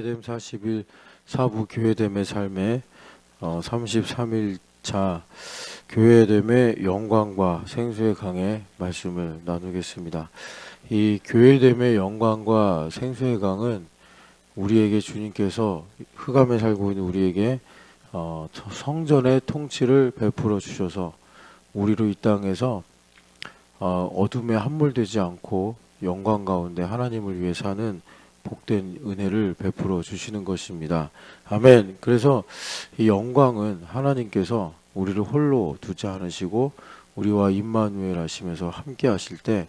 교회됨 40일 사부 교회됨의 삶의 33일차 교회됨의 영광과 생수의 강의 말씀을 나누겠습니다. 이 교회됨의 영광과 생수의 강은 우리에게 주님께서 흑암에 살고 있는 우리에게 성전의 통치를 베풀어 주셔서 우리로 이 땅에서 어둠에 함몰되지 않고 영광 가운데 하나님을 위해 사는 복된 은혜를 베풀어 주시는 것입니다. 아멘. 그래서 이 영광은 하나님께서 우리를 홀로 두지 않으시고 우리와 임마누엘 하시면서 함께 하실 때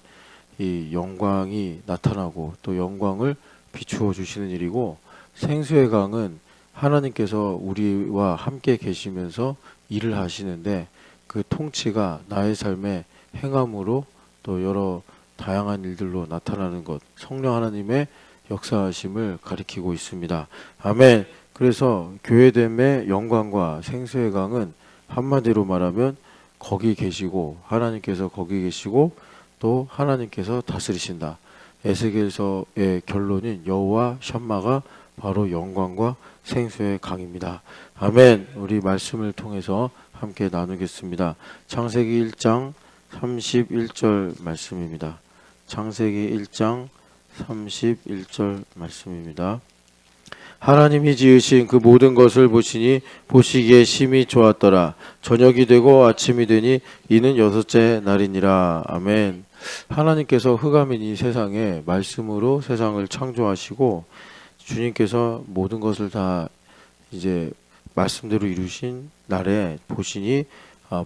이 영광이 나타나고 또 영광을 비추어 주시는 일이고, 생수의 강은 하나님께서 우리와 함께 계시면서 일을 하시는데 그 통치가 나의 삶의 행함으로 또 여러 다양한 일들로 나타나는 것, 성령 하나님의 역사하심을 가리키고 있습니다. 아멘. 그래서 교회됨의 영광과 생수의 강은 한마디로 말하면 거기 계시고 하나님께서 거기 계시고 또 하나님께서 다스리신다. 에스겔서의 결론인 여호와 샴마가 바로 영광과 생수의 강입니다. 아멘. 우리 말씀을 통해서 함께 나누겠습니다. 창세기 1장 31절 말씀입니다. 창세기 1장 31절 말씀입니다. 하나님이 지으신 그 모든 것을 보시니 보시기에 심히 좋았더라. 저녁이 되고 아침이 되니 이는 여섯째 날이니라. 아멘. 하나님께서 흑암인 이 세상에 말씀으로 세상을 창조하시고 주님께서 모든 것을 다 이제 말씀대로 이루신 날에 보시니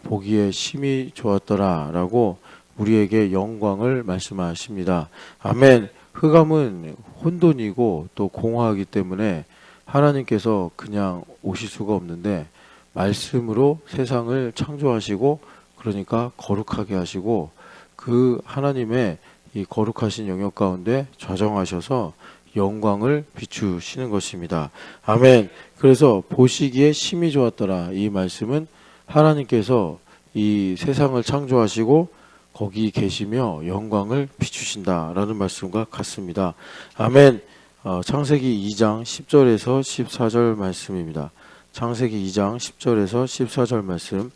보기에 심히 좋았더라 라고 우리에게 영광을 말씀하십니다. 아멘. 흑암은 혼돈이고 또 공허하기 때문에 하나님께서 그냥 오실 수가 없는데 말씀으로 세상을 창조하시고 그러니까 거룩하게 하시고 그 하나님의 이 거룩하신 영역 가운데 좌정하셔서 영광을 비추시는 것입니다. 아멘. 그래서 보시기에 심히 좋았더라. 이 말씀은 하나님께서 이 세상을 창조하시고 거기 계시며 영광을 비추신다라는 말씀과 같습니다. 아멘. 창세기 2장 10절에서 14절 말씀입니다. 창세기 2장 10절에서 14절 말씀.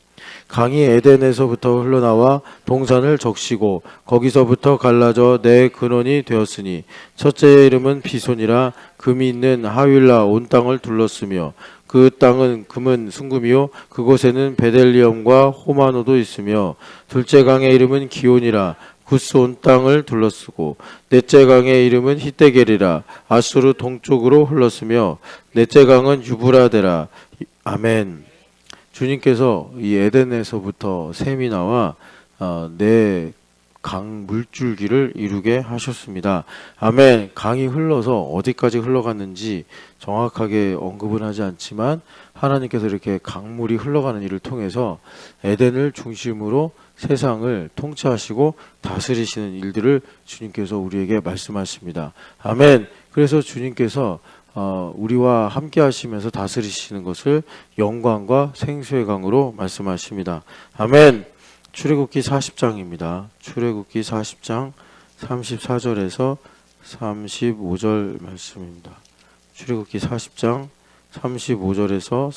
강이 에덴에서부터 흘러나와 동산을 적시고 거기서부터 갈라져 내 근원이 되었으니 첫째의 이름은 비손이라 금이 있는 하윌라 온 땅을 둘렀으며 그 땅은 금은 순금이요 그곳에는 베델리엄과 호마노도 있으며 둘째 강의 이름은 기온이라 구스 온 땅을 둘렀으고 넷째 강의 이름은 히데겔이라 아수르 동쪽으로 흘렀으며 넷째 강은 유브라데라. 아멘. 주님께서 이 에덴에서부터 샘이 나와 네 강 물줄기를 이루게 하셨습니다. 아멘. 강이 흘러서 어디까지 흘러갔는지 정확하게 언급은 하지 않지만 하나님께서 이렇게 강물이 흘러가는 일을 통해서 에덴을 중심으로 세상을 통치하시고 다스리시는 일들을 주님께서 우리에게 말씀하십니다. 아멘. 그래서 주님께서 우리와 함께 하시면서 다스리시는 것을 영광과 생수의 강으로 말씀하십니다. 아멘. 출애굽기 40장입니다. 출애굽기 40장 34절에서 35절 말씀입니다. 출애굽기 40장 35절에서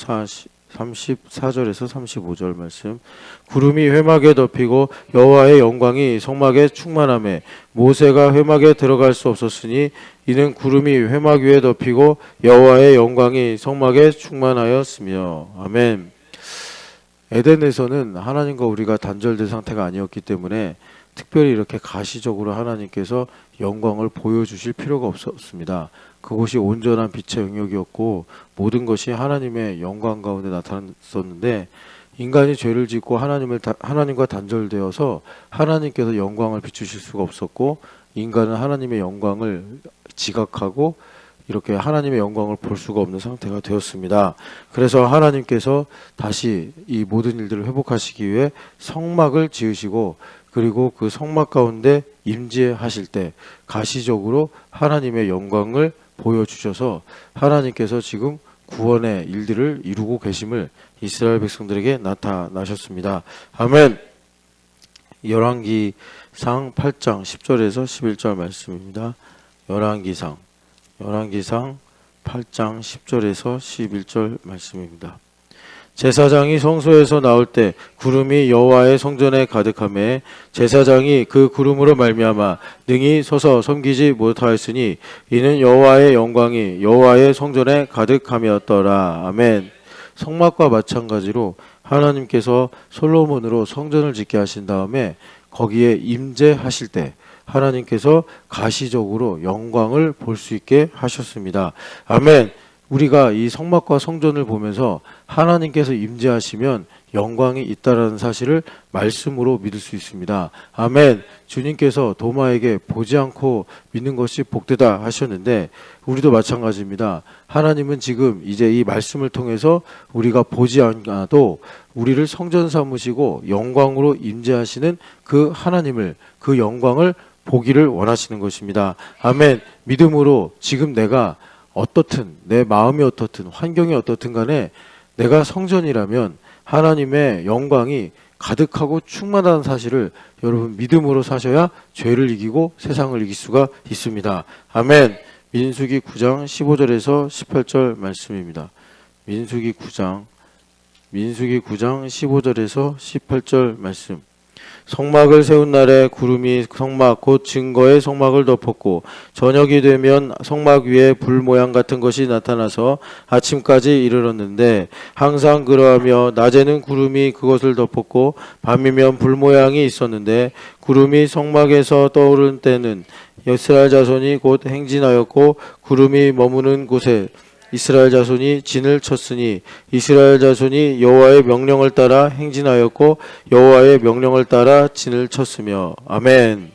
34절에서 35절 말씀. 구름이 회막에 덮이고 여호와의 영광이 성막에 충만하매 모세가 회막에 들어갈 수 없었으니 이는 구름이 회막 위에 덮이고 여호와의 영광이 성막에 충만하였으며. 아멘. 에덴에서는 하나님과 우리가 단절된 상태가 아니었기 때문에 특별히 이렇게 가시적으로 하나님께서 영광을 보여주실 필요가 없었습니다. 그곳이 온전한 빛의 영역이었고 모든 것이 하나님의 영광 가운데 나타났었는데 인간이 죄를 짓고 하나님과 단절되어서 하나님께서 영광을 비추실 수가 없었고 인간은 하나님의 영광을 지각하고 이렇게 하나님의 영광을 볼 수가 없는 상태가 되었습니다. 그래서 하나님께서 다시 이 모든 일들을 회복하시기 위해 성막을 지으시고 그리고 그 성막 가운데 임재하실 때 가시적으로 하나님의 영광을 보여주셔서 하나님께서 지금 구원의 일들을 이루고 계심을 이스라엘 백성들에게 나타나셨습니다. 아멘. 열왕기상 8장 10절에서 11절 말씀입니다. 열왕기상 8장 10절에서 11절 말씀입니다. 제사장이 성소에서 나올 때 구름이 여호와의 성전에 가득하매 제사장이 그 구름으로 말미암아 능히 서서 섬기지 못하였으니 이는 여호와의 영광이 여호와의 성전에 가득함이었더라. 아멘. 성막과 마찬가지로 하나님께서 솔로몬으로 성전을 짓게 하신 다음에 거기에 임재하실 때 하나님께서 가시적으로 영광을 볼 수 있게 하셨습니다. 아멘. 우리가 이 성막과 성전을 보면서 하나님께서 임재하시면 영광이 있다라는 사실을 말씀으로 믿을 수 있습니다. 아멘. 주님께서 도마에게 보지 않고 믿는 것이 복되다 하셨는데 우리도 마찬가지입니다. 하나님은 지금 이제 이 말씀을 통해서 우리가 보지 않아도 우리를 성전 삼으시고 영광으로 임재하시는 그 하나님을, 그 영광을 보기를 원하시는 것입니다. 아멘. 믿음으로 지금 내가 어떻든 내 마음이 어떻든 환경이 어떻든 간에 내가 성전이라면 하나님의 영광이 가득하고 충만한 사실을 여러분 믿음으로 사셔야 죄를 이기고 세상을 이길 수가 있습니다. 아멘. 민수기 9장 15절에서 18절 말씀입니다. 민수기 9장 15절에서 18절 말씀. 성막을 세운 날에 구름이 성막 곧 증거의 성막을 덮었고 저녁이 되면 성막 위에 불 모양 같은 것이 나타나서 아침까지 이르렀는데 항상 그러하며 낮에는 구름이 그것을 덮었고 밤이면 불 모양이 있었는데 구름이 성막에서 떠오른 때는 이스라엘 자손이 곧 행진하였고 구름이 머무는 곳에 이스라엘 자손이 진을 쳤으니 이스라엘 자손이 여호와의 명령을 따라 행진하였고 여호와의 명령을 따라 진을 쳤으며. 아멘.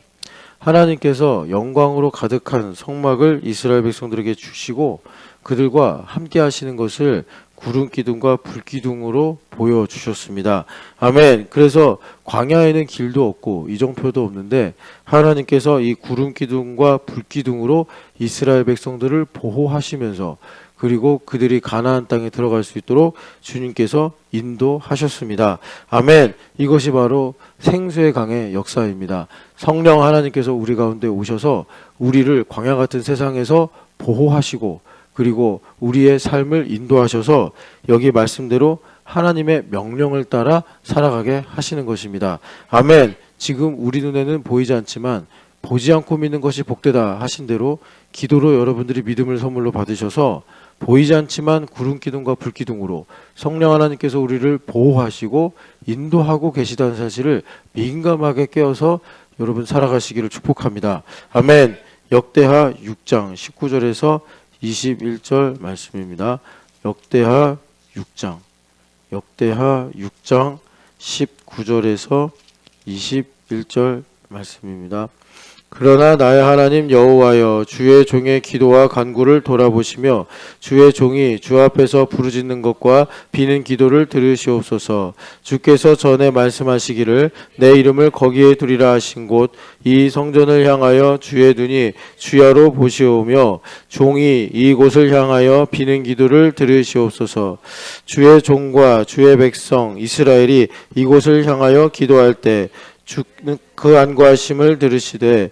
하나님께서 영광으로 가득한 성막을 이스라엘 백성들에게 주시고 그들과 함께 하시는 것을 구름 기둥과 불 기둥으로 보여주셨습니다. 아멘. 그래서 광야에는 길도 없고 이정표도 없는데 하나님께서 이 구름 기둥과 불 기둥으로 이스라엘 백성들을 보호하시면서 그리고 그들이 가나안 땅에 들어갈 수 있도록 주님께서 인도하셨습니다. 아멘. 이것이 바로 생수의 강의 역사입니다. 성령 하나님께서 우리 가운데 오셔서 우리를 광야 같은 세상에서 보호하시고 그리고 우리의 삶을 인도하셔서 여기 말씀대로 하나님의 명령을 따라 살아가게 하시는 것입니다. 아멘. 지금 우리 눈에는 보이지 않지만 보지 않고 믿는 것이 복되다 하신 대로 기도로 여러분들이 믿음을 선물로 받으셔서 보이지 않지만 구름 기둥과 불 기둥으로 성령 하나님께서 우리를 보호하시고 인도하고 계시다는 사실을 민감하게 깨어서 여러분 살아가시기를 축복합니다. 아멘. 역대하 6장 19절에서 21절 말씀입니다. 역대하 6장 19절에서 21절 말씀입니다. 그러나 나의 하나님 여호와여 주의 종의 기도와 간구를 돌아보시며 주의 종이 주 앞에서 부르짖는 것과 비는 기도를 들으시옵소서. 주께서 전에 말씀하시기를 내 이름을 거기에 두리라 하신 곳 이 성전을 향하여 주의 눈이 주야로 보시오며 종이 이곳을 향하여 비는 기도를 들으시옵소서. 주의 종과 주의 백성 이스라엘이 이곳을 향하여 기도할 때 주는 그 안과하심을 들으시되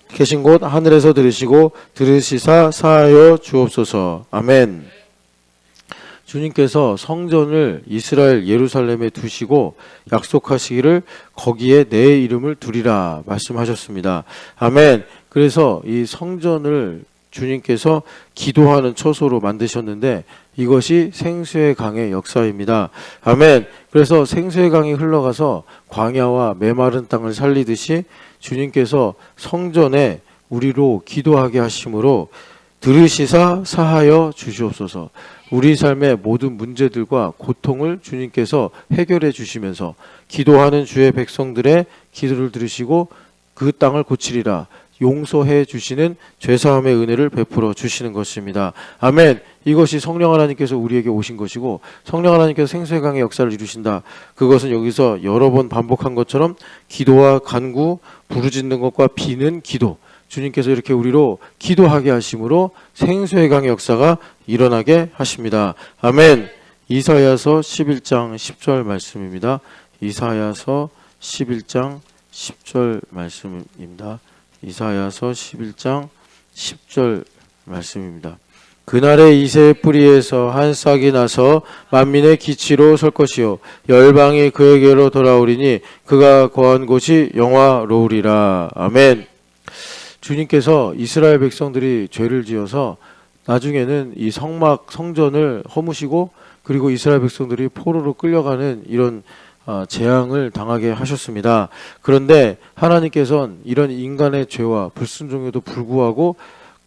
계신 곳 하늘에서 들으시고 들으시사 사하여 주옵소서. 아멘. 주님께서 성전을 이스라엘 예루살렘에 두시고 약속하시기를 거기에 내 이름을 두리라 말씀하셨습니다. 아멘. 그래서 이 성전을 주님께서 기도하는 처소로 만드셨는데 이것이 생수의 강의 역사입니다. 아멘. 그래서 생수의 강이 흘러가서 광야와 메마른 땅을 살리듯이 주님께서 성전에 우리로 기도하게 하심으로 들으시사 사하여 주시옵소서. 우리 삶의 모든 문제들과 고통을 주님께서 해결해 주시면서 기도하는 주의 백성들의 기도를 들으시고 그 땅을 고치리라 용서해 주시는 죄사함의 은혜를 베풀어 주시는 것입니다. 아멘. 이것이 성령 하나님께서 우리에게 오신 것이고 성령 하나님께서 생수의 강의 역사를 이루신다. 그것은 여기서 여러 번 반복한 것처럼 기도와 간구, 부르짖는 것과 비는 기도, 주님께서 이렇게 우리로 기도하게 하심으로 생수의 강의 역사가 일어나게 하십니다. 아멘. 이사야서 11장 10절 말씀입니다. 이사야서 11장 10절 말씀입니다. 이사야서 11장 10절 말씀입니다. 그날에 이새의 뿌리에서 한 싹이 나서 만민의 기치로 설 것이요 열방이 그에게로 돌아오리니 그가 거한 곳이 영화로우리라. 아멘. 주님께서 이스라엘 백성들이 죄를 지어서 나중에는 이 성전을 허무시고 그리고 이스라엘 백성들이 포로로 끌려가는 이런 재앙을 당하게 하셨습니다. 그런데 하나님께서는 이런 인간의 죄와 불순종에도 불구하고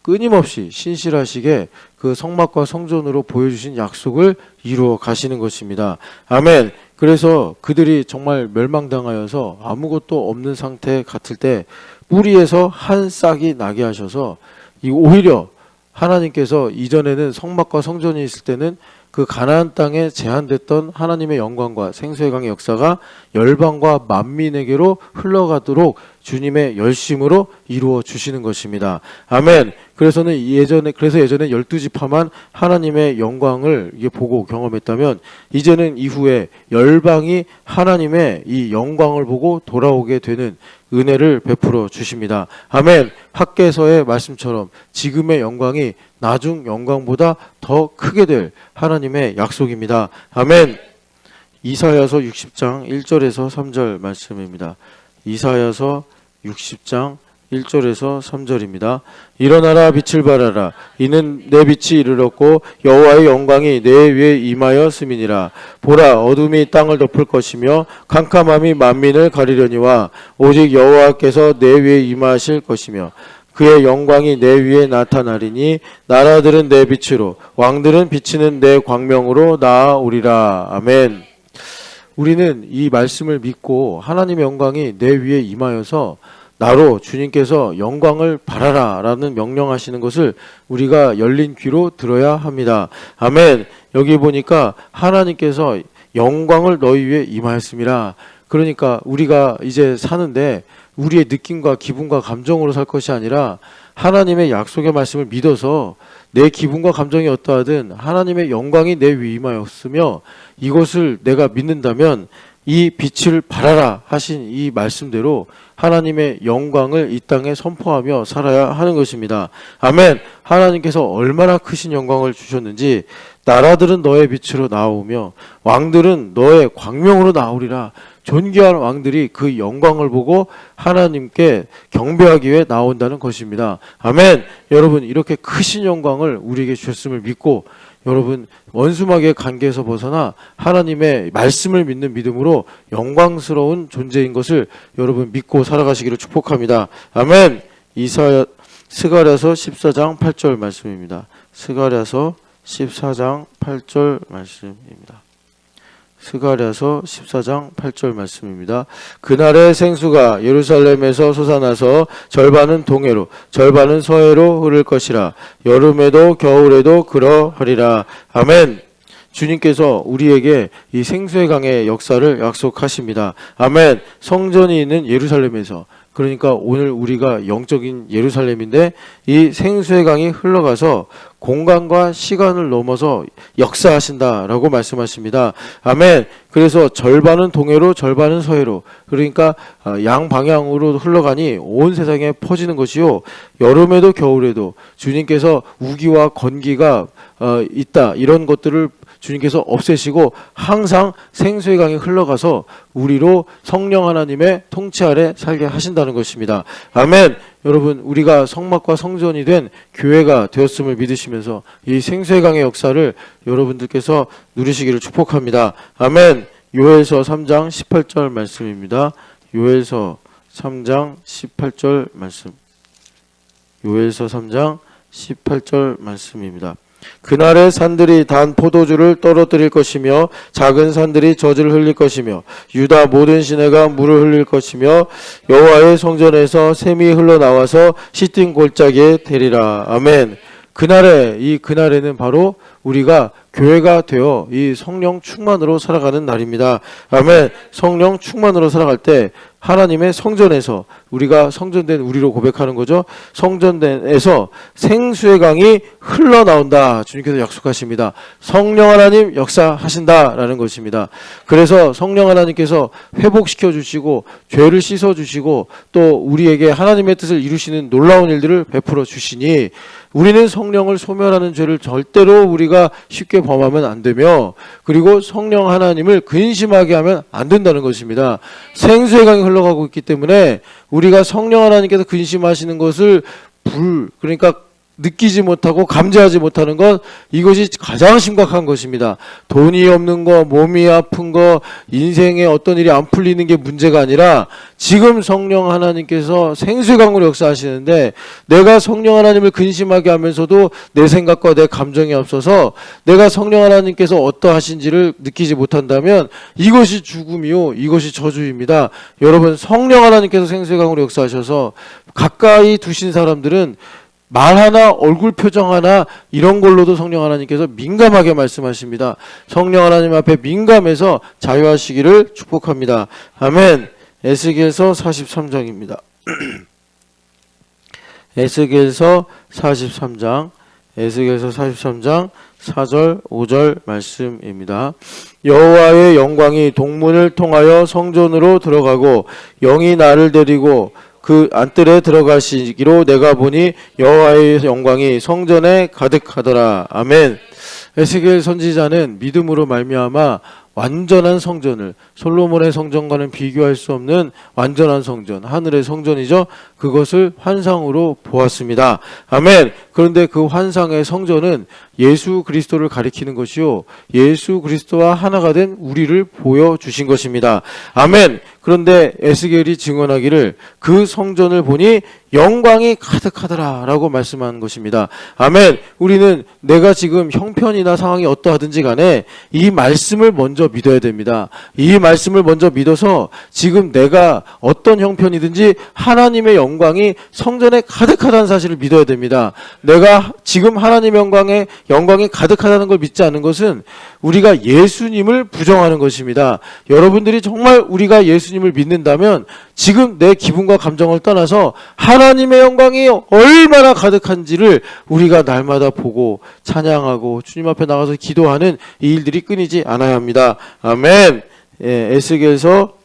끊임없이 신실하시게 그 성막과 성전으로 보여주신 약속을 이루어 가시는 것입니다. 아멘. 그래서 그들이 정말 멸망당하여서 아무것도 없는 상태 같을 때 뿌리에서 한 싹이 나게 하셔서 오히려 하나님께서 이전에는 성막과 성전이 있을 때는 그 가나안 땅에 제한됐던 하나님의 영광과 생수의 강의 역사가 열방과 만민에게로 흘러가도록 주님의 열심으로 이루어 주시는 것입니다. 아멘. 그래서 예전에 12지파만 하나님의 영광을 보고 경험했다면 이제는 이후에 열방이 하나님의 이 영광을 보고 돌아오게 되는 은혜를 베풀어 주십니다. 아멘. 학개서의 말씀처럼 지금의 영광이 나중 영광보다 더 크게 될 하나님의 약속입니다. 아멘. 이사야서 60장 1절에서 3절 말씀입니다. 이사야서 60장 1절에서 3절입니다. 일어나라 빛을 발하라. 이는 내 빛이 이르렀고 여호와의 영광이 내 위에 임하였음이니라. 보라 어둠이 땅을 덮을 것이며 캄캄함이 만민을 가리려니와 오직 여호와께서 내 위에 임하실 것이며 그의 영광이 내 위에 나타나리니 나라들은 내 빛으로 왕들은 비치는 내 광명으로 나아오리라. 아멘. 우리는 이 말씀을 믿고 하나님의 영광이 내 위에 임하여서 나로 주님께서 영광을 바라라 라는 명령하시는 것을 우리가 열린 귀로 들어야 합니다. 아멘. 여기 보니까 하나님께서 영광을 너희 위에 임하였습니다. 그러니까 우리가 이제 사는데 우리의 느낌과 기분과 감정으로 살 것이 아니라 하나님의 약속의 말씀을 믿어서 내 기분과 감정이 어떠하든 하나님의 영광이 내 위에 임하였으며 이것을 내가 믿는다면 이 빛을 발하라 하신 이 말씀대로 하나님의 영광을 이 땅에 선포하며 살아야 하는 것입니다. 아멘. 하나님께서 얼마나 크신 영광을 주셨는지 나라들은 너의 빛으로 나오며 왕들은 너의 광명으로 나오리라. 존귀한 왕들이 그 영광을 보고 하나님께 경배하기 위해 나온다는 것입니다. 아멘. 여러분 이렇게 크신 영광을 우리에게 주셨음을 믿고 여러분 원수마귀의 관계에서 벗어나 하나님의 말씀을 믿는 믿음으로 영광스러운 존재인 것을 여러분 믿고 살아가시기를 축복합니다. 아멘. 스가랴서 14장 8절 말씀입니다. 스가랴서 14장 8절 말씀입니다. 스가랴서 14장 8절 말씀입니다. 그날의 생수가 예루살렘에서 솟아나서 절반은 동해로 절반은 서해로 흐를 것이라. 여름에도 겨울에도 그러하리라. 아멘. 주님께서 우리에게 이 생수의 강의 역사를 약속하십니다. 아멘. 성전이 있는 예루살렘에서 그러니까 오늘 우리가 영적인 예루살렘인데 이 생수의 강이 흘러가서 공간과 시간을 넘어서 역사하신다라고 말씀하십니다. 아멘. 그래서 절반은 동해로 절반은 서해로 그러니까 양방향으로 흘러가니 온 세상에 퍼지는 것이요 여름에도 겨울에도 주님께서 우기와 건기가 있다 이런 것들을 주님께서 없애시고 항상 생수의 강이 흘러가서 우리로 성령 하나님의 통치 아래 살게 하신다는 것입니다. 아멘. 여러분 우리가 성막과 성전이 된 교회가 되었음을 믿으시면서 이 생수의 강의 역사를 여러분들께서 누리시기를 축복합니다. 아멘. 요엘서 3장 18절 말씀입니다. 요엘서 3장 18절 말씀. 요엘서 3장 18절 말씀입니다. 그날의 산들이 단 포도주를 떨어뜨릴 것이며 작은 산들이 젖을 흘릴 것이며 유다 모든 시내가 물을 흘릴 것이며 여호와의 성전에서 샘이 흘러나와서 시틴 골짜기에 대리라. 아멘. 그날에는 바로 우리가 교회가 되어 이 성령 충만으로 살아가는 날입니다. 아멘. 성령 충만으로 살아갈 때 하나님의 성전에서 우리가 성전된 우리로 고백하는 거죠. 성전에서 생수의 강이 흘러나온다. 주님께서 약속하십니다. 성령 하나님 역사하신다라는 것입니다. 그래서 성령 하나님께서 회복시켜 주시고 죄를 씻어 주시고 또 우리에게 하나님의 뜻을 이루시는 놀라운 일들을 베풀어 주시니 우리는 성령을 소멸하는 죄를 절대로 우리가 쉽게 범하면 안 되며, 그리고 성령 하나님을 근심하게 하면 안 된다는 것입니다. 생수의 강이 흘러가고 있기 때문에 우리가 성령 하나님께서 근심하시는 것을 그러니까 느끼지 못하고 감지하지 못하는 것, 이것이 가장 심각한 것입니다. 돈이 없는 거, 몸이 아픈 거, 인생에 어떤 일이 안 풀리는 게 문제가 아니라 지금 성령 하나님께서 생수의 강으로 역사하시는데 내가 성령 하나님을 근심하게 하면서도 내 생각과 내 감정이 앞서서 내가 성령 하나님께서 어떠하신지를 느끼지 못한다면 이것이 죽음이요, 이것이 저주입니다. 여러분, 성령 하나님께서 생수의 강으로 역사하셔서 가까이 두신 사람들은 말 하나, 얼굴 표정 하나, 이런 걸로도 성령 하나님께서 민감하게 말씀하십니다. 성령 하나님 앞에 민감해서 자유하시기를 축복합니다. 아멘. 에스겔서 43장입니다. 에스겔서 43장 4절 5절 말씀입니다. 여호와의 영광이 동문을 통하여 성전으로 들어가고 영이 나를 데리고 그 안뜰에 들어가시기로 내가 보니 여호와의 영광이 성전에 가득하더라. 아멘. 에스겔 선지자는 믿음으로 말미암아 완전한 성전을, 솔로몬의 성전과는 비교할 수 없는 완전한 성전, 하늘의 성전이죠. 그것을 환상으로 보았습니다. 아멘. 그런데 그 환상의 성전은 예수 그리스도를 가리키는 것이요, 예수 그리스도와 하나가 된 우리를 보여주신 것입니다. 아멘. 그런데 에스겔이 증언하기를 그 성전을 보니 영광이 가득하더라 라고 말씀하는 것입니다. 아멘. 우리는 내가 지금 형편이나 상황이 어떠하든지 간에 이 말씀을 먼저 믿어야 됩니다. 이 말씀을 먼저 믿어서 지금 내가 어떤 형편이든지 하나님의 영광이 성전에 가득하다는 사실을 믿어야 됩니다. 내가 지금 하나님의 영광이 가득하다는 걸 믿지 않는 것은 우리가 예수님을 부정하는 것입니다. 여러분들이 정말 우리가 예수님을 믿는다면 지금 내 기분과 감정을 떠나서 하나님의 영광이 얼마나 가득한지를 우리가 날마다 보고 찬양하고 주님 앞에 나가서 기도하는 이 일들이 끊이지 않아야 합니다. 아멘. 예, 에스겔서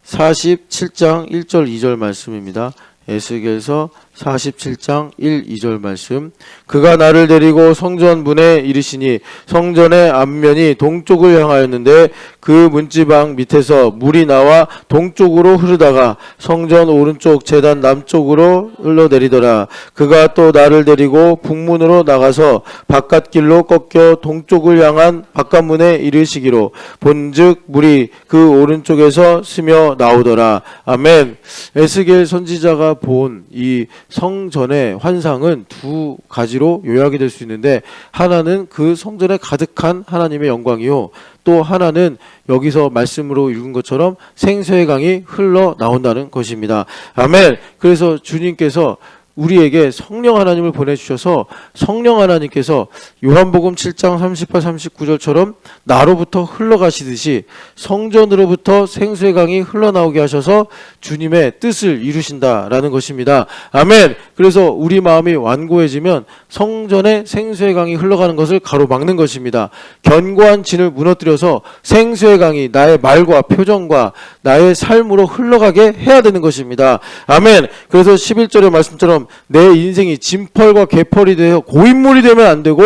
47장 1절 2절 말씀입니다. 에스겔서 47장 1, 2절 말씀. 그가 나를 데리고 성전 문에 이르시니 성전의 앞면이 동쪽을 향하였는데 그 문지방 밑에서 물이 나와 동쪽으로 흐르다가 성전 오른쪽 제단 남쪽으로 흘러내리더라. 그가 또 나를 데리고 북문으로 나가서 바깥길로 꺾여 동쪽을 향한 바깥문에 이르시기로 본즉 물이 그 오른쪽에서 스며 나오더라. 아멘. 에스겔 선지자가 본 이 성전의 환상은 두 가지로 요약이 될 수 있는데, 하나는 그 성전에 가득한 하나님의 영광이요, 또 하나는 여기서 말씀으로 읽은 것처럼 생수의 강이 흘러나온다는 것입니다. 아멘. 그래서 주님께서 우리에게 성령 하나님을 보내주셔서 성령 하나님께서 요한복음 7장 38, 39절처럼 나로부터 흘러가시듯이 성전으로부터 생수의 강이 흘러나오게 하셔서 주님의 뜻을 이루신다라는 것입니다. 아멘. 그래서 우리 마음이 완고해지면 성전에 생수의 강이 흘러가는 것을 가로막는 것입니다. 견고한 진을 무너뜨려서 생수의 강이 나의 말과 표정과 나의 삶으로 흘러가게 해야 되는 것입니다. 아멘. 그래서 11절의 말씀처럼 내 인생이 진펄과 개펄이 되어 고인물이 되면 안 되고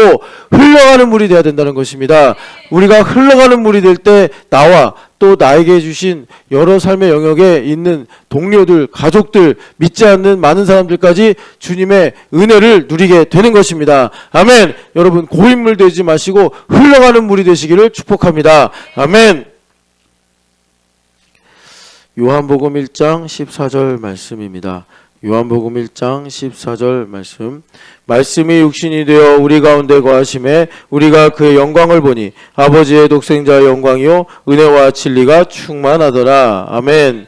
흘러가는 물이 되어야 된다는 것입니다. 우리가 흘러가는 물이 될 때 나와 또 나에게 주신 여러 삶의 영역에 있는 동료들, 가족들, 믿지 않는 많은 사람들까지 주님의 은혜를 누리게 되는 것입니다. 아멘. 여러분, 고인물 되지 마시고 흘러가는 물이 되시기를 축복합니다. 아멘. 요한복음 1장 14절 말씀입니다. 요한복음 1장 14절 말씀. 말씀이 육신이 되어 우리 가운데 거하심에 우리가 그의 영광을 보니 아버지의 독생자의 영광이요 은혜와 진리가 충만하더라. 아멘.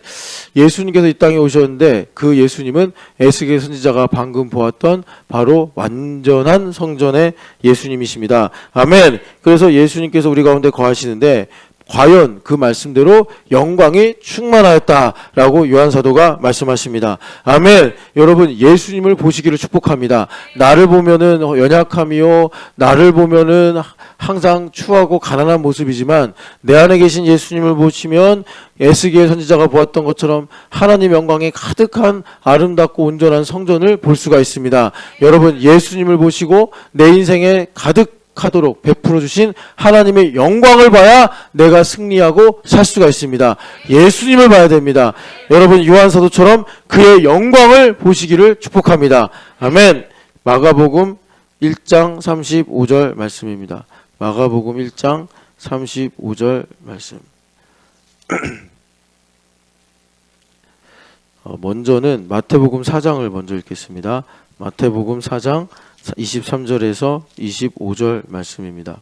예수님께서 이 땅에 오셨는데 그 예수님은 에스겔 선지자가 방금 보았던 바로 완전한 성전의 예수님이십니다. 아멘. 그래서 예수님께서 우리 가운데 거하시는데 과연 그 말씀대로 영광이 충만하였다라고 요한사도가 말씀하십니다. 아멘. 여러분, 예수님을 보시기를 축복합니다. 나를 보면은 연약함이요, 나를 보면은 항상 추하고 가난한 모습이지만 내 안에 계신 예수님을 보시면 에스겔 선지자가 보았던 것처럼 하나님 영광이 가득한 아름답고 온전한 성전을 볼 수가 있습니다. 여러분, 예수님을 보시고 내 인생에 가득하도록 베풀어 주신 하나님의 영광을 봐야 내가 승리하고 살 수가 있습니다. 예수님을 봐야 됩니다. 여러분, 요한사도처럼 그의 영광을 보시기를 축복합니다. 아멘. 마가복음 1장 35절 말씀입니다. 마가복음 1장 35절 말씀. 먼저는 마태복음 4장을 먼저 읽겠습니다. 마태복음 4장 23절에서 25절 말씀입니다.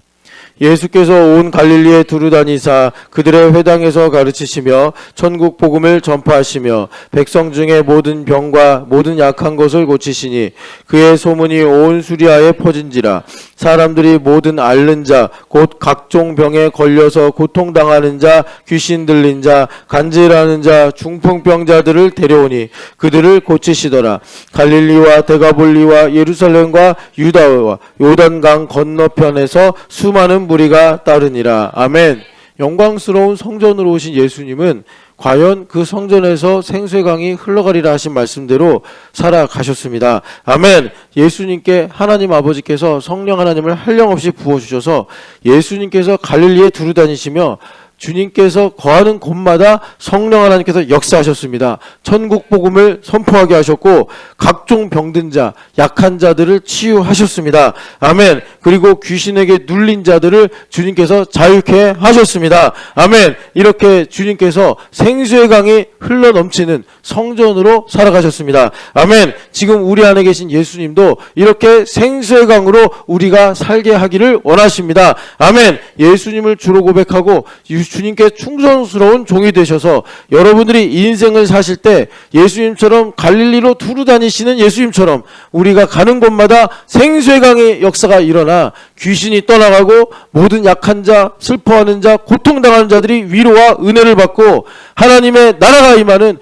예수께서 온 갈릴리에 두루 다니사 그들의 회당에서 가르치시며 천국 복음을 전파하시며 백성 중에 모든 병과 모든 약한 것을 고치시니 그의 소문이 온 수리아에 퍼진지라. 사람들이 모든 앓는 자 곧 각종 병에 걸려서 고통당하는 자, 귀신 들린 자, 간질하는 자, 중풍병자들을 데려오니 그들을 고치시더라. 갈릴리와 데가볼리와 예루살렘과 유다와 요단강 건너편에서 수많은 무리가 따르니라. 아멘. 영광스러운 성전으로 오신 예수님은 과연 그 성전에서 생수의 강이 흘러가리라 하신 말씀대로 살아가셨습니다. 아멘. 예수님께 하나님 아버지께서 성령 하나님을 한량없이 부어주셔서 예수님께서 갈릴리에 두루 다니시며 주님께서 거하는 곳마다 성령 하나님께서 역사하셨습니다. 천국 복음을 선포하게 하셨고 각종 병든 자, 약한 자들을 치유하셨습니다. 아멘. 그리고 귀신에게 눌린 자들을 주님께서 자유케 하셨습니다. 아멘. 이렇게 주님께서 생수의 강이 흘러넘치는 성전으로 살아가셨습니다. 아멘. 지금 우리 안에 계신 예수님도 이렇게 생수의 강으로 우리가 살게 하기를 원하십니다. 아멘. 예수님을 주로 고백하고 주님께 충성스러운 종이 되셔서 여러분들이 인생을 사실 때 예수님처럼 갈릴리로 두루 다니시는 예수님처럼 우리가 가는 곳마다 생수의 강의 역사가 일어나 귀신이 떠나가고 모든 약한 자, 슬퍼하는 자, 고통당하는 자들이 위로와 은혜를 받고 하나님의 나라가 임하는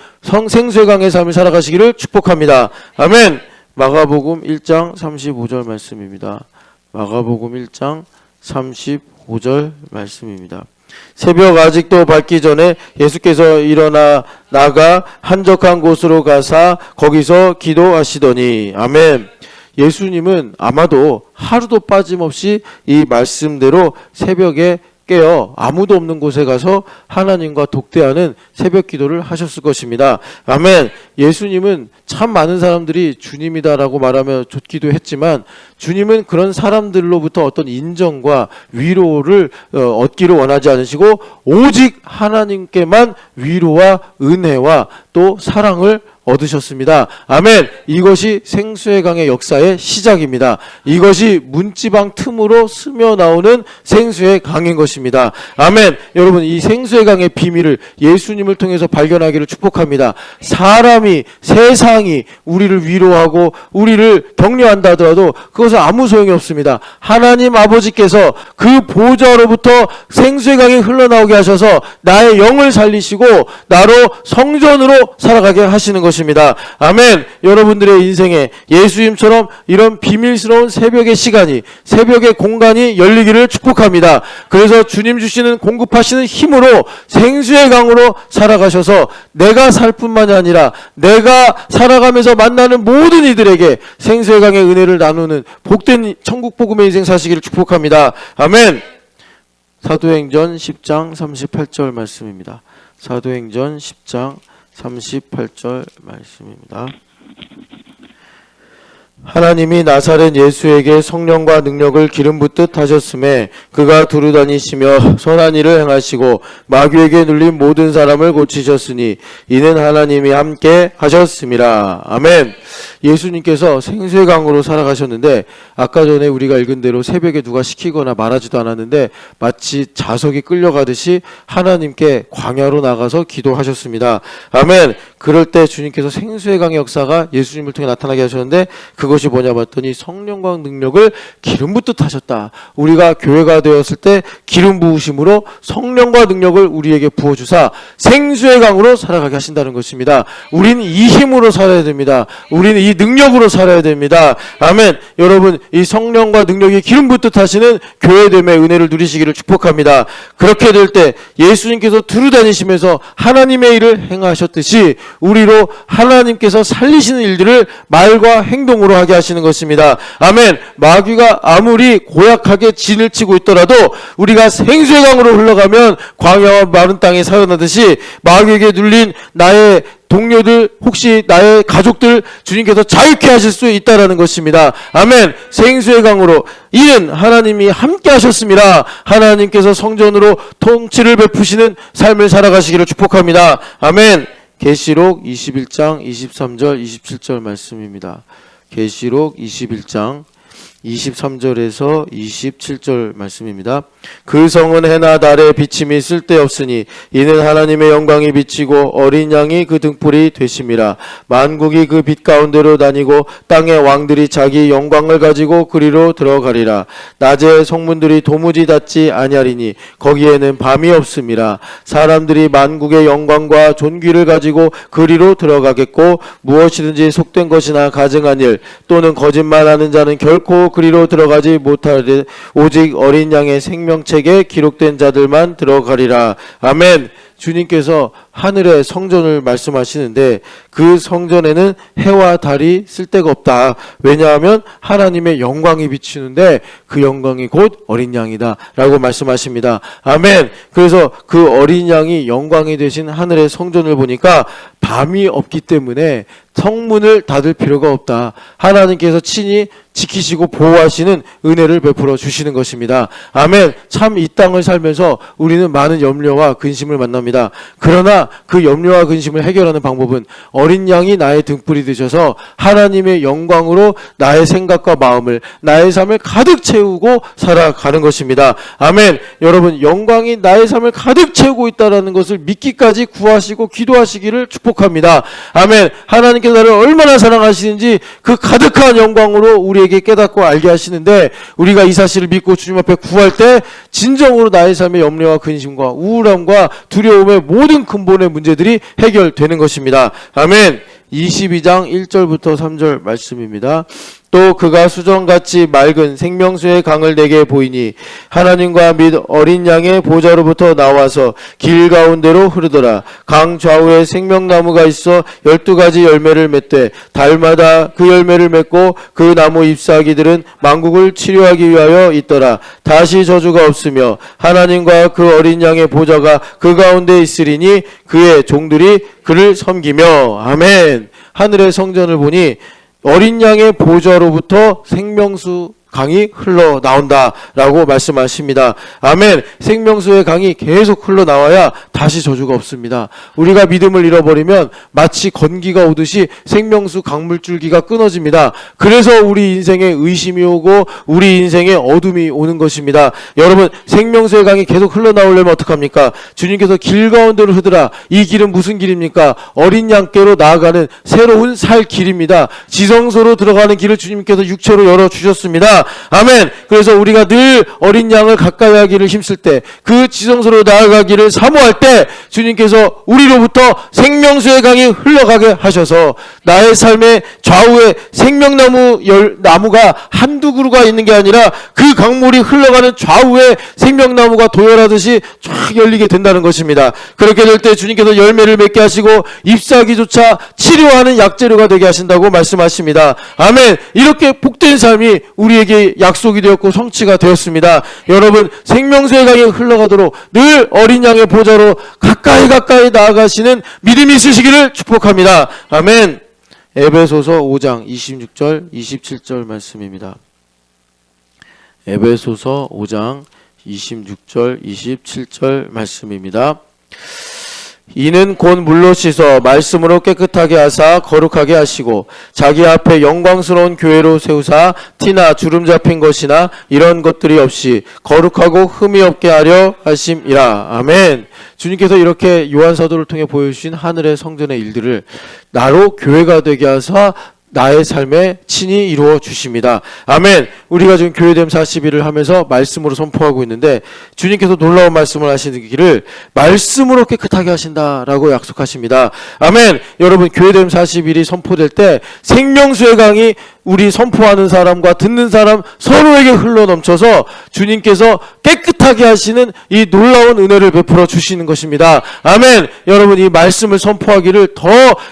생수의 강의 삶을 살아가시기를 축복합니다. 아멘. 마가복음 1장 35절 말씀입니다. 마가복음 1장 35절 말씀입니다. 새벽 아직도 밝기 전에 예수께서 일어나 나가 한적한 곳으로 가사 거기서 기도하시더니. 아멘. 예수님은 아마도 하루도 빠짐없이 이 말씀대로 새벽에 깨어 아무도 없는 곳에 가서 하나님과 독대하는 새벽 기도를 하셨을 것입니다. 아멘. 예수님은 참 많은 사람들이 주님이다라고 말하며 좋기도 했지만 주님은 그런 사람들로부터 어떤 인정과 위로를 얻기를 원하지 않으시고 오직 하나님께만 위로와 은혜와 또 사랑을 얻으셨습니다. 아멘. 이것이 생수의 강의 역사의 시작입니다. 이것이 문지방 틈으로 스며 나오는 생수의 강인 것입니다. 아멘. 여러분, 이 생수의 강의 비밀을 예수님을 통해서 발견하기를 축복합니다. 사람이, 세상이 우리를 위로하고 우리를 격려한다 하더라도 그것은 아무 소용이 없습니다. 하나님 아버지께서 그 보좌로부터 생수의 강이 흘러나오게 하셔서 나의 영을 살리시고 나로 성전으로 살아가게 하시는 것입니다. 아멘. 여러분들의 인생에 예수님처럼 이런 비밀스러운 새벽의 시간이, 새벽의 공간이 열리기를 축복합니다. 그래서 주님 주시는 공급하시는 힘으로 생수의 강으로 살아가셔서 내가 살 뿐만이 아니라 내가 살아가면서 만나는 모든 이들에게 생수의 강의 은혜를 나누는 복된 천국 복음의 인생 사시기를 축복합니다. 아멘. 사도행전 10장 38절 말씀입니다. 사도행전 10장 38절 말씀입니다. 하나님이 나사렛 예수에게 성령과 능력을 기름 붓듯 하셨음에 그가 두루 다니시며 선한 일을 행하시고 마귀에게 눌린 모든 사람을 고치셨으니 이는 하나님이 함께 하셨음이라. 아멘. 예수님께서 생수의 강으로 살아가셨는데 아까 전에 우리가 읽은 대로 새벽에 누가 시키거나 말하지도 않았는데 마치 자석이 끌려가듯이 하나님께 광야로 나가서 기도하셨습니다. 아멘. 그럴 때 주님께서 생수의 강의 역사가 예수님을 통해 나타나게 하셨는데 그것 그것이 뭐냐 봤더니 성령과 능력을 기름 붓듯 하셨다. 우리가 교회가 되었을 때 기름 부으심으로 성령과 능력을 우리에게 부어주사 생수의 강으로 살아가게 하신다는 것입니다. 우리는 이 힘으로 살아야 됩니다. 우리는 이 능력으로 살아야 됩니다. 아멘. 여러분, 이 성령과 능력이 기름 붓듯 하시는 교회됨의 은혜를 누리시기를 축복합니다. 그렇게 될 때 예수님께서 두루 다니시면서 하나님의 일을 행하셨듯이 우리로 하나님께서 살리시는 일들을 말과 행동으로 하게 하시는 것입니다. 아멘. 마귀가 아무리 고약하게 진을 치고 있더라도 우리가 생수의 강으로 흘러가면 광야와 마른 땅에 살아나듯이 마귀에게 눌린 나의 동료들, 혹시 나의 가족들 주님께서 자유케 하실 수 있다라는 것입니다. 아멘. 생수의 강으로 이는 하나님이 함께 하셨습니다. 하나님께서 성전으로 통치를 베푸시는 삶을 살아가시기를 축복합니다. 아멘. 계시록 21장 23절 27절 말씀입니다. 계시록 21장 23절에서 27절 말씀입니다. 그 성은 해나 달의 비침이 쓸데없으니 이는 하나님의 영광이 비치고 어린 양이 그 등불이 되심이라. 만국이 그 빛 가운데로 다니고 땅의 왕들이 자기 영광을 가지고 그리로 들어가리라. 낮에 성문들이 도무지 닫지 아니하리니 거기에는 밤이 없음이라. 사람들이 만국의 영광과 존귀를 가지고 그리로 들어가겠고 무엇이든지 속된 것이나 가증한 일 또는 거짓말하는 자는 결코 그리로 들어가지 못하리. 오직 어린 양의 생명책에 기록된 자들만 들어가리라. 아멘. 주님께서 하늘의 성전을 말씀하시는데 그 성전에는 해와 달이 쓸데가 없다. 왜냐하면 하나님의 영광이 비치는데 그 영광이 곧 어린 양이다 라고 말씀하십니다. 아멘. 그래서 그 어린 양이 영광이 되신 하늘의 성전을 보니까 밤이 없기 때문에 성문을 닫을 필요가 없다. 하나님께서 친히 지키시고 보호하시는 은혜를 베풀어 주시는 것입니다. 아멘. 참 이 땅을 살면서 우리는 많은 염려와 근심을 만납니다. 그러나 그 염려와 근심을 해결하는 방법은 어린 양이 나의 등불이 되셔서 하나님의 영광으로 나의 생각과 마음을, 나의 삶을 가득 채우고 살아가는 것입니다. 아멘. 여러분, 영광이 나의 삶을 가득 채우고 있다는 것을 믿기까지 구하시고 기도하시기를 축복합니다. 아멘. 하나님께서 나를 얼마나 사랑하시는지 그 가득한 영광으로 우리에게 깨닫고 알게 하시는데 우리가 이 사실을 믿고 주님 앞에 구할 때 진정으로 나의 삶의 염려와 근심과 우울함과 두려움의 모든 근본의 문제들이 해결되는 것입니다. 아멘. 22장 1절부터 3절 말씀입니다. 또 그가 수정같이 맑은 생명수의 강을 내게 보이니 하나님과 및 어린 양의 보좌로부터 나와서 길 가운데로 흐르더라. 강 좌우에 생명나무가 있어 12가지 열매를 맺되 달마다 그 열매를 맺고 그 나무 잎사귀들은 만국을 치료하기 위하여 있더라. 다시 저주가 없으며 하나님과 그 어린 양의 보좌가 그 가운데 있으리니 그의 종들이 그를 섬기며. 아멘. 하늘의 성전을 보니 어린 양의 보좌로부터 생명수 강이 흘러나온다라고 말씀하십니다. 아멘. 생명수의 강이 계속 흘러나와야 다시 저주가 없습니다. 우리가 믿음을 잃어버리면 마치 건기가 오듯이 생명수 강물줄기가 끊어집니다. 그래서 우리 인생에 의심이 오고 우리 인생에 어둠이 오는 것입니다. 여러분, 생명수의 강이 계속 흘러나오려면 어떡합니까? 주님께서 길 가운데로 흐르라. 이 길은 무슨 길입니까? 어린 양께로 나아가는 새로운 살 길입니다. 지성소로 들어가는 길을 주님께서 육체로 열어주셨습니다. 아멘. 그래서 우리가 늘 어린 양을 가까이 하기를 힘쓸 때, 그 지성소로 나아가기를 사모할 때 주님께서 우리로부터 생명수의 강이 흘러가게 하셔서 나의 삶의 좌우에 나무가 한두 그루가 있는 게 아니라 그 강물이 흘러가는 좌우에 생명나무가 도열하듯이 쫙 열리게 된다는 것입니다. 그렇게 될 때 주님께서 열매를 맺게 하시고 잎사귀조차 치료하는 약재료가 되게 하신다고 말씀하십니다. 아멘. 이렇게 복된 삶이 우리에게 약속이 되었고 성취가 되었습니다. 여러분, 생명수의 강이 흘러가도록 늘 어린 양의 보좌로 가까이 나아가시는 믿음이 있으시기를 축복합니다. 아멘. 에베소서 5장 26절 27절 말씀입니다. 에베소서 5장 26절 27절 말씀입니다. 이는 곧 물로 씻어 말씀으로 깨끗하게 하사 거룩하게 하시고 자기 앞에 영광스러운 교회로 세우사 티나 주름 잡힌 것이나 이런 것들이 없이 거룩하고 흠이 없게 하려 하심이라. 아멘. 주님께서 이렇게 요한 사도를 통해 보여주신 하늘의 성전의 일들을 나로 교회가 되게 하사 나의 삶에 친히 이루어 주십니다. 아멘. 우리가 지금 교회됨 40일을 하면서 말씀으로 선포하고 있는데 주님께서 놀라운 말씀을 하시기를 말씀으로 깨끗하게 하신다라고 약속하십니다. 아멘. 여러분 교회됨 40일이 선포될 때 생명수의 강이 우리 선포하는 사람과 듣는 사람 서로에게 흘러넘쳐서 주님께서 깨끗하게 하시는 이 놀라운 은혜를 베풀어 주시는 것입니다. 아멘. 여러분 이 말씀을 선포하기를 더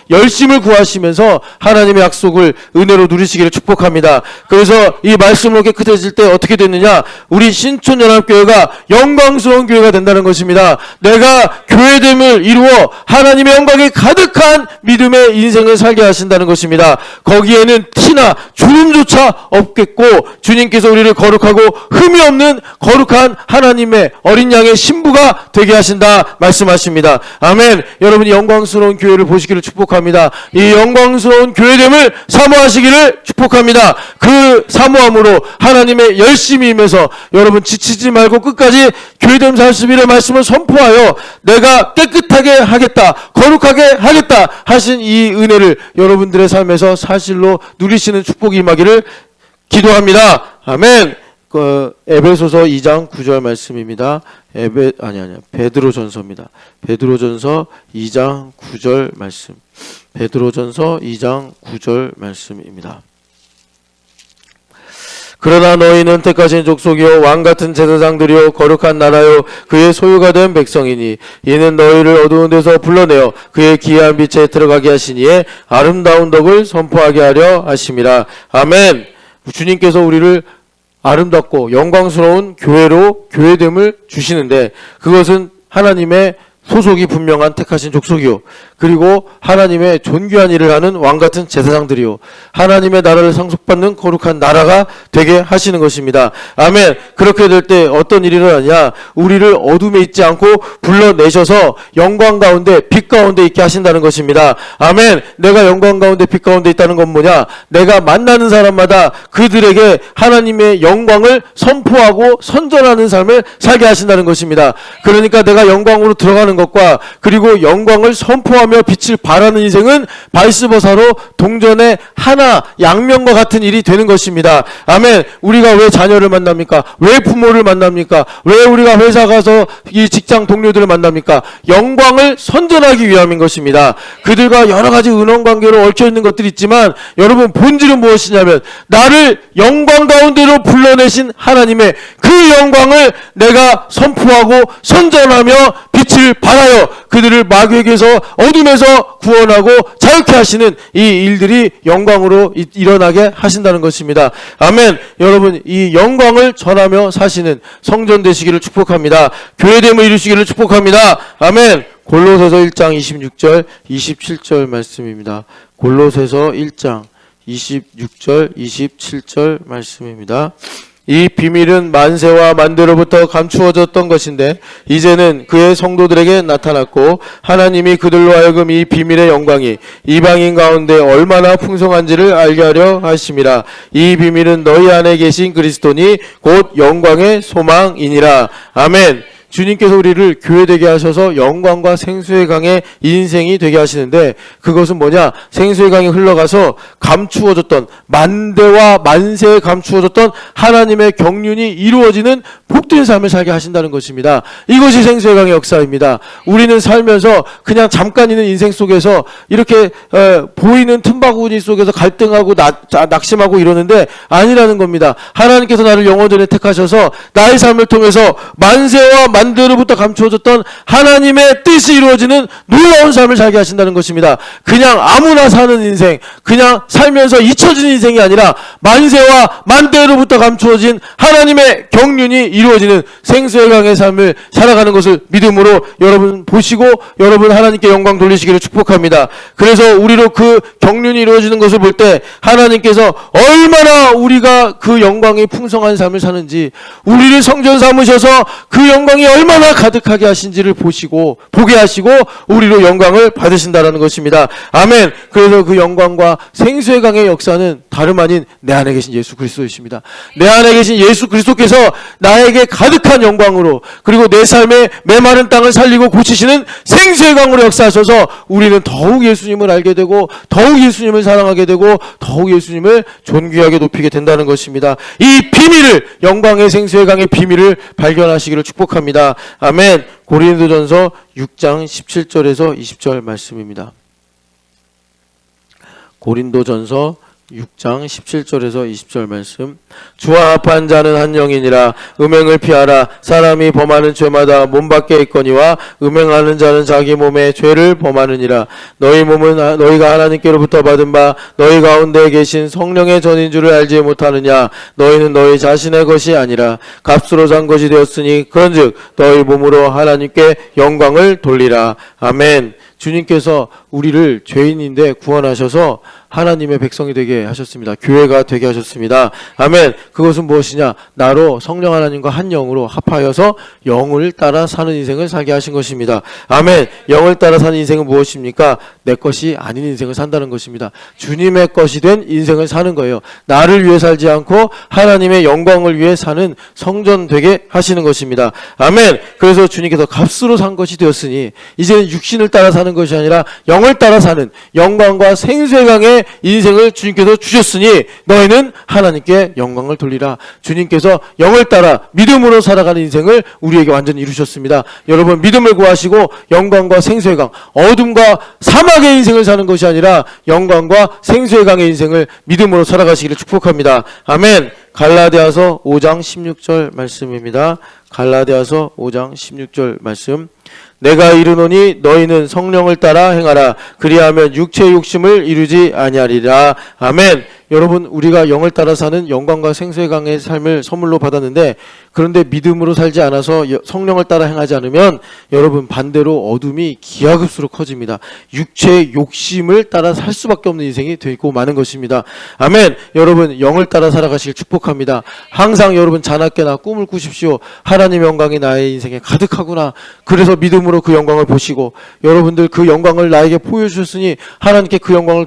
열심을 구하시면서 하나님의 약속을 은혜로 누리시기를 축복합니다. 그래서 이 말씀으로 깨끗해질 때 어떻게 됐느냐? 우리 신촌연합교회가 영광스러운 교회가 된다는 것입니다. 내가 교회됨을 이루어 하나님의 영광이 가득한 믿음의 인생을 살게 하신다는 것입니다. 거기에는 티나 주름조차 없겠고 주님께서 우리를 거룩하고 흠이 없는 거룩한 하나님의 어린 양의 신부가 되게 하신다 말씀하십니다. 아멘. 여러분이 영광스러운 교회를 보시기를 축복합니다. 이 영광스러운 교회됨을 사모하시기를 축복합니다. 그 사모함으로 하나님의 열심히 임해서 여러분 지치지 말고 끝까지 교회됨 40일의 말씀을 선포하여 내가 깨끗하게 하겠다, 거룩하게 하겠다 하신 이 은혜를 여러분들의 삶에서 사실로 누리시는 축복이 임하기를 기도합니다. 아멘. 에베소서 2장 9절 말씀입니다. 베드로전서입니다. 베드로전서 2장 9절 말씀. 베드로전서 2장 9절 말씀입니다. 그러나 너희는 택하신 족속이요 왕같은 제사장들이요 거룩한 나라요 그의 소유가 된 백성이니 이는 너희를 어두운 데서 불러내어 그의 기이한 빛에 들어가게 하시니에 아름다운 덕을 선포하게 하려 하심이라. 아멘. 주님께서 우리를 아름답고 영광스러운 교회됨을 주시는데 그것은 하나님의 소속이 분명한 택하신 족속이요 그리고 하나님의 존귀한 일을 하는 왕같은 제사장들이요 하나님의 나라를 상속받는 거룩한 나라가 되게 하시는 것입니다. 아멘. 그렇게 될 때 어떤 일이 일어나냐? 우리를 어둠에 있지 않고 불러내셔서 영광 가운데 빛 가운데 있게 하신다는 것입니다. 아멘. 내가 영광 가운데 빛 가운데 있다는 건 뭐냐? 내가 만나는 사람마다 그들에게 하나님의 영광을 선포하고 선전하는 삶을 살게 하신다는 것입니다. 그러니까 내가 영광으로 들어가는 것과 그리고 영광을 선포하며 빛을 발하는 인생은 바이스버사로 동전의 하나 양면과 같은 일이 되는 것입니다. 아멘. 우리가 왜 자녀를 만납니까? 왜 부모를 만납니까? 왜 우리가 회사 가서 이 직장 동료들을 만납니까? 영광을 선전하기 위함인 것입니다. 그들과 여러 가지 은원관계로 얽혀있는 것들이 있지만 여러분 본질은 무엇이냐면 나를 영광 가운데로 불러내신 하나님의 그 영광을 내가 선포하고 선전하며 빛을 발하여 그들을 마귀에게서 어둠에서 구원하고 자유케 하시는 이 일들이 영광으로 일어나게 하신다는 것입니다. 아멘. 여러분 이 영광을 전하며 사시는 성전 되시기를 축복합니다. 교회됨을 이루시기를 축복합니다. 아멘. 골로새서 1장 26절 27절 말씀입니다. 골로새서 1장 26절 27절 말씀입니다. 이 비밀은 만세와 만대로부터 감추어졌던 것인데 이제는 그의 성도들에게 나타났고 하나님이 그들로 하여금 이 비밀의 영광이 이방인 가운데 얼마나 풍성한지를 알게 하려 하심이라. 이 비밀은 너희 안에 계신 그리스도니 곧 영광의 소망이니라. 아멘. 주님께서 우리를 교회되게 하셔서 영광과 생수의 강의 인생이 되게 하시는데 그것은 뭐냐? 생수의 강이 흘러가서 감추어졌던 만대와 만세에 감추어졌던 하나님의 경륜이 이루어지는 복된 삶을 살게 하신다는 것입니다. 이것이 생수의 강의 역사입니다. 우리는 살면서 그냥 잠깐 있는 인생 속에서 이렇게 보이는 틈바구니 속에서 갈등하고 낙심하고 이러는데 아니라는 겁니다. 하나님께서 나를 영원전에 택하셔서 나의 삶을 통해서 만세와 만대로부터 감추어졌던 하나님의 뜻이 이루어지는 놀라운 삶을 살게 하신다는 것입니다. 그냥 아무나 사는 인생, 그냥 살면서 잊혀지는 인생이 아니라 만세와 만대로부터 감추어진 하나님의 경륜이 이루어지는 생수의 강의 삶을 살아가는 것을 믿음으로 여러분 보시고 여러분 하나님께 영광 돌리시기를 축복합니다. 그래서 우리로 그 경륜이 이루어지는 것을 볼 때 하나님께서 얼마나 우리가 그 영광이 풍성한 삶을 사는지 우리를 성전 삼으셔서 그 영광이 얼마나 가득하게 하신지를 보게 하시고 우리로 영광을 받으신다라는 것입니다. 아멘. 그래서 그 영광과 생수의 강의 역사는 다름 아닌 내 안에 계신 예수 그리스도이십니다. 내 안에 계신 예수 그리스도께서 나에게 가득한 영광으로, 그리고 내 삶의 메마른 땅을 살리고 고치시는 생수의 강으로 역사하셔서 우리는 더욱 예수님을 알게 되고 더욱 예수님을 사랑하게 되고 더욱 예수님을 존귀하게 높이게 된다는 것입니다. 이 비밀을, 영광의 생수의 강의 비밀을 발견하시기를 축복합니다. 아멘. 고린도전서 6장 17절에서 20절 말씀입니다. 고린도전서 6장 17절에서 20절 말씀. 주와 합한 자는 한 영이니라. 음행을 피하라. 사람이 범하는 죄마다 몸 밖에 있거니와 음행하는 자는 자기 몸에 죄를 범하느니라. 너희 몸은 너희가 하나님께로부터 받은 바 너희 가운데 계신 성령의 전인 줄을 알지 못하느냐. 너희는 너희 자신의 것이 아니라 값으로 산 것이 되었으니 그런즉 너희 몸으로 하나님께 영광을 돌리라. 아멘. 주님께서 우리를 죄인인데 구원하셔서 하나님의 백성이 되게 하셨습니다. 교회가 되게 하셨습니다. 아멘. 그것은 무엇이냐? 나로 성령 하나님과 한 영으로 합하여서 영을 따라 사는 인생을 살게 하신 것입니다. 아멘. 영을 따라 사는 인생은 무엇입니까? 내 것이 아닌 인생을 산다는 것입니다. 주님의 것이 된 인생을 사는 거예요. 나를 위해 살지 않고 하나님의 영광을 위해 사는 성전 되게 하시는 것입니다. 아멘. 그래서 주님께서 값으로 산 것이 되었으니 이제는 육신을 따라 사는 것이 아니라 영을 따라 사는 영광과 생수의 강의 인생을 주님께서 주셨으니 너희는 하나님께 영광을 돌리라. 주님께서 영을 따라 믿음으로 살아가는 인생을 우리에게 완전히 이루셨습니다. 여러분, 믿음을 구하시고 영광과 생수의 강, 어둠과 사막의 인생을 사는 것이 아니라 영광과 생수의 강의 인생을 믿음으로 살아가시기를 축복합니다. 아멘. 갈라디아서 5장 16절 말씀입니다. 갈라디아서 5장 16절 말씀. 내가 이르노니 너희는 성령을 따라 행하라. 그리하면 육체의 욕심을 이루지 아니하리라. 아멘. 여러분, 우리가 영을 따라 사는 영광과 생수의 강의 삶을 선물로 받았는데, 그런데 믿음으로 살지 않아서 성령을 따라 행하지 않으면 여러분 반대로 어둠이 기하급수로 커집니다. 육체의 욕심을 따라 살 수밖에 없는 인생이 되고 마는 것입니다. 아멘. 여러분, 영을 따라 살아가시길 축복합니다. 항상 여러분 자나깨나 꿈을 꾸십시오. 하나님의 영광이 나의 인생에 가득하구나. 그래서 믿음으로 그 영광을 보시고, 여러분들 그 영광을 나에게 보여주셨으니 하나님께 그 영광을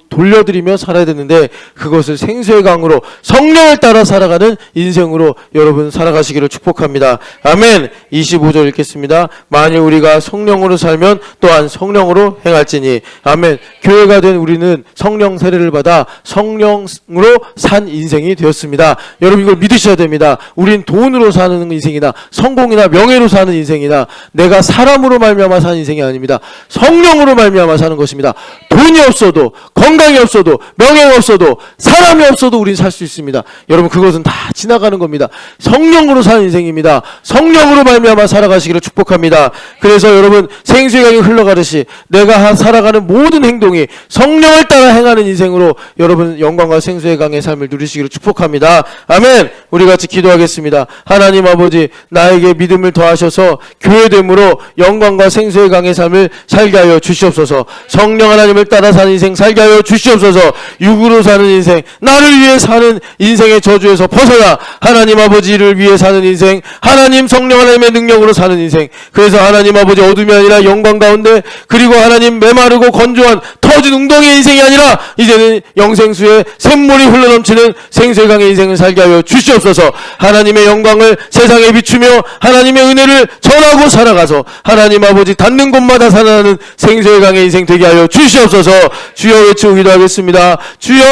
돌려드리며 살아야 되는데, 그것을 생수의 강으로 성령을 따라 살아가는 인생으로 여러분 살아가시기를 축복합니다. 아멘. 25절 읽겠습니다. 만일 우리가 성령으로 살면 또한 성령으로 행할지니. 아멘. 교회가 된 우리는 성령 세례를 받아 성령으로 산 인생이 되었습니다. 여러분, 이걸 믿으셔야 됩니다. 우린 돈으로 사는 인생이나 성공이나 명예로 사는 인생이나 내가 사람으로 말미암아 사는 인생이 아닙니다. 성령으로 말미암아 사는 것입니다. 돈이 없어도, 건강이 없어도, 명예가 없어도, 사람이 없어도 우린 살 수 있습니다. 여러분, 그것은 다 지나가는 겁니다. 성령으로 사는 인생입니다. 성령으로 말미암아 살아가시기를 축복합니다. 그래서 여러분, 생수의 강이 흘러가듯이 내가 살아가는 모든 행동이 성령을 따라 행하는 인생으로 여러분 영광과 생수의 강의 삶을 누리시기를 축복합니다. 아멘. 우리 같이 기도하겠습니다. 하나님 아버지, 나에게 믿음을 더하셔서 교회됨으로 영광과 생수의 강의 삶을 살게 하여 주시옵소서. 성령 하나님을 따라 사는 인생 살게 하여 주시옵소서. 육으로 사는 인생, 나를 위해 사는 인생의 저주에서 벗어나 하나님 아버지를 위해 사는 인생, 하나님 성령 하나님의 능력으로 사는 인생, 그래서 하나님 아버지 어둠이 아니라 영광 가운데, 그리고 하나님 메마르고 건조한 터진 웅덩이의 인생이 아니라 이제는 영생수의 샘물이 흘러넘치는 생수의 강의 인생을 살게 하여 주시옵소서. 하나님의 영광을 세상에 비추며 하나님의 은혜를 전하고 살아가서 하나님 아버지 닿는 곳마다 살아나는 생수의 강의 인생 되게 하여 주시옵소서. 주여 외치고 기도하겠습니다. 주여,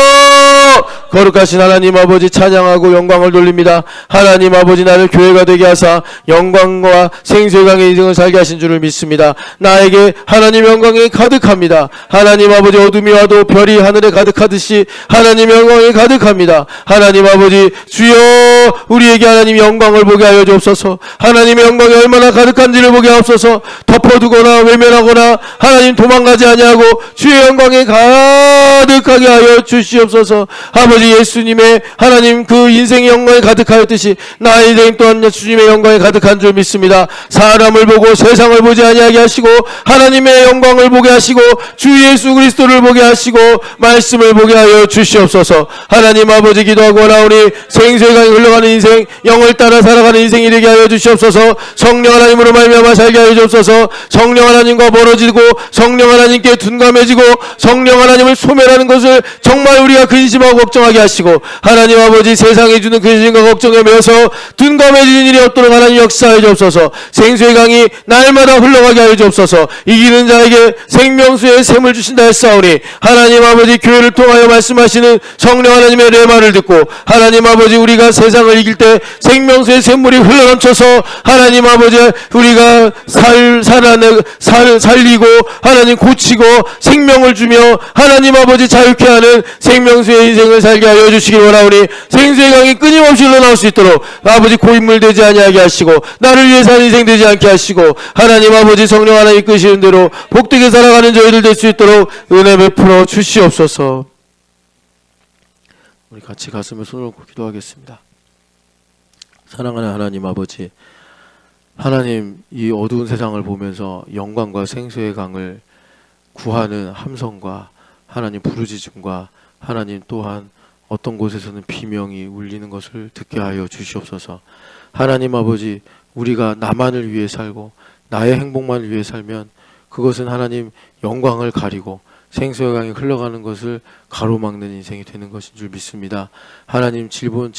거룩하신 하나님 아버지 찬양하고 영광을 돌립니다. 하나님 아버지, 나를 교회가 되게 하사 영광과 생수의 강의 인생을 살게 하신 줄을 믿습니다. 나에게 하나님 영광이 가득합니다. 하나님 아버지, 어둠이 와도 별이 하늘에 가득하듯이 하나님 영광이 가득합니다. 하나님 아버지, 주여, 우리에게 하나님 영광을 보게 하여 주옵소서. 하나님의 영광이 얼마나 가득한지를 보게 하옵소서. 덮어두거나 외면하거나 하나님 도망가지 아니하고 주의 영광이 가득하게 하여 주시옵소서. 아버지 예수님의 하나님 그 인생의 영광에 가득하였듯이 나의 인생 또한 주님의 영광에 가득한 줄 믿습니다. 사람을 보고 세상을 보지 아니하게 하시고 하나님의 영광을 보게 하시고 주 예수 그리스도를 보게 하시고 말씀을 보게 하여 주시옵소서. 하나님 아버지 기도하고 나오니 생수의 강이 흘러가는 인생, 영을 따라 살아가는 인생이 되게 하여 주시옵소서. 성령 하나님으로 말미암아 살게 하여 주옵소서. 성령 하나님과 멀어지고 성령 하나님께 둔감해지고 성령 하나님을 소멸하는 것을 정말 우리가 근심하고 걱정하게 하시고 하나님 아버지 세상에 주는 근심과 걱정에 매여서 둔감해지는 일이 없도록 하나님 역사하여 주옵소서. 생수의 강이 날마다 흘러가게 하여 주옵소서. 이기는 자에게 생명수의 샘을 주신다 했사오니 하나님 아버지 교회를 통하여 말씀하시는 성령 하나님의 레마를 듣고 하나님 아버지 우리가 세상을 이길 때 생명수의 샘물이 흘러넘쳐서 하나님 아버지 우리가 살리고 하나님 고치고 생명을 주며 하나님 아버지 자유케 하는 생명수의 인생을 살게 하여 주시기 원하오니 생수의 강이 끊임없이 흘러나올 수 있도록 아버지 고인물 되지 아니하게 하시고 나를 위해 사는 인생 되지 않게 하시고 하나님 아버지 성령 하나님 이끄시는 대로 복되게 살아가는 저희들 될 수 있도록 은혜 베풀어 주시옵소서. 우리 같이 가슴에 손을 얹고 기도하겠습니다. 사랑하는 하나님 아버지, 하나님 이 어두운 세상을 보면서 영광과 생수의 강을 구하는 함성과 하나님 부르짖음과 하나님 또한 어떤 곳에서는 비명이 울리는 것을 듣게 하여 주시옵소서. 하나님 아버지, 우리가 나만을 위해 살고 나의 행복만을 위해 살면 그것은 하나님 영광을 가리고 생수의 강이 흘러가는 것을 가로막는 인생이 되는 것인 줄 믿습니다. 하나님 지금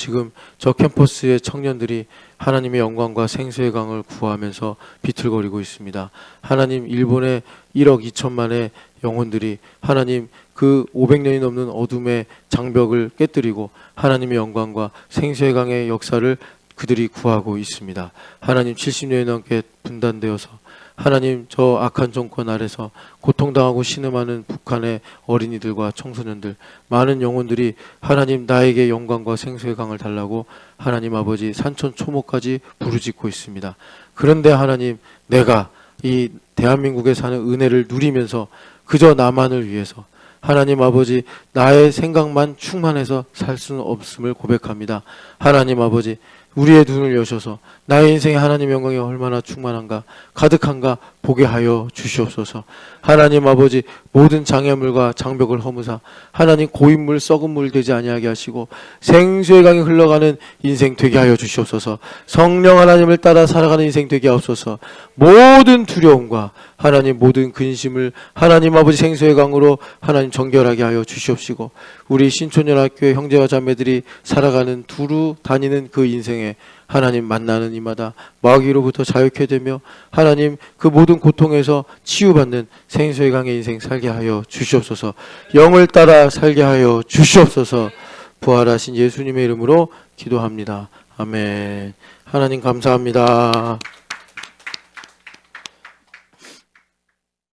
저 캠퍼스의 청년들이 하나님의 영광과 생수의 강을 구하면서 비틀거리고 있습니다. 하나님 일본의 1억 2천만의 영혼들이 하나님 그 500년이 넘는 어둠의 장벽을 깨뜨리고 하나님의 영광과 생수의 강의 역사를 그들이 구하고 있습니다. 하나님 70년이 넘게 분단되어서 하나님 저 악한 정권 아래서 고통당하고 신음하는 북한의 어린이들과 청소년들 많은 영혼들이 하나님 나에게 영광과 생수의 강을 달라고 하나님 아버지 산천 초목까지 부르짖고 있습니다. 그런데 하나님 내가 이 대한민국에 사는 은혜를 누리면서 그저 나만을 위해서 하나님 아버지 나의 생각만 충만해서 살 수는 없음을 고백합니다. 하나님 아버지 우리의 눈을 여셔서 나의 인생에 하나님의 영광이 얼마나 충만한가 가득한가 보게 하여 주시옵소서. 하나님 아버지 모든 장애물과 장벽을 허무사 하나님 고인물 썩은 물 되지 아니하게 하시고 생수의 강이 흘러가는 인생 되게 하여 주시옵소서. 성령 하나님을 따라 살아가는 인생 되게 하옵소서. 모든 두려움과 하나님 모든 근심을 하나님 아버지 생수의 강으로 하나님 정결하게 하여 주시옵시고 우리 신촌연합교회 형제와 자매들이 살아가는 두루 다니는 그 인생에 하나님 만나는 이마다 마귀로부터 자유케 되며 하나님 그 모든 고통에서 치유받는 생수의 강의 인생 살게 하여 주시옵소서. 영을 따라 살게 하여 주시옵소서. 부활하신 예수님의 이름으로 기도합니다. 아멘. 하나님 감사합니다.